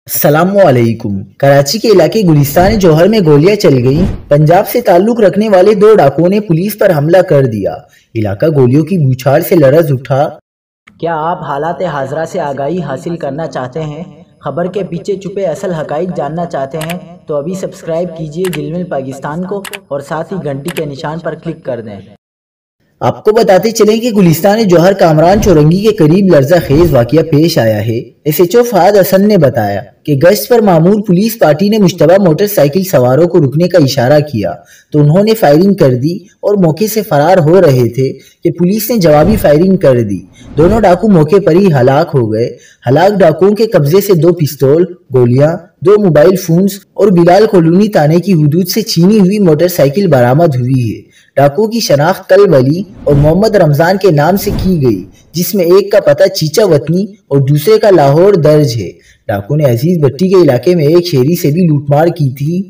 السلام علیکم۔ کراچی کے علاقے گلستان جوہر میں گولیاں چل گئیں۔ پنجاب سے تعلق رکھنے والے دو ڈاکوؤں نے پولیس پر حملہ کر دیا۔ علاقہ گولیوں کی بوچھار سے لرز اٹھا۔ کیا آپ حالات حاضرہ سے آگاہی حاصل کرنا چاہتے ہیں؟ خبر کے پیچھے چھپے اصل حقائق جاننا چاہتے ہیں تو ابھی سبسکرائب کیجئے جلمل پاکستان کو اور ساتھ ہی گھنٹی کے نشان پر کلک کر دیں۔ آپ کو بتاتے چلیں کہ گلستان جوہر کامران چورنگی کے قریب لرزہ خیز واقعہ پیش آیا ہے۔ ایس ایچ او فہد حسن نے بتایا کہ گشت پر معمور پولیس پارٹی نے مشتبہ موٹر سائیکل سواروں کو رکنے کا اشارہ کیا تو انہوں نے فائرنگ کر دی اور موقع سے فرار ہو رہے تھے کہ پولیس نے جوابی فائرنگ کر دی۔ دونوں ڈاکو موقع پر ہی ہلاک ہو گئے۔ ہلاک ڈاکوؤں کے قبضے سے 2 پستول، گولیاں، 2 موبائل فونز اور بلال کالونی تانے کی حدود سے چھینی ہوئی موٹر سائیکل برآمد ہوئی ہے۔ ڈاکوؤں کی شناخت کلب علی اور محمد رمضان کے نام سے کی گئی، جس میں ایک کا پتہ چیچا وطنی اور دوسرے کا لاہور درج ہے۔ ڈاکو نے عزیز بٹی کے علاقے میں ایک شہری سے بھی لوٹ مار کی تھی۔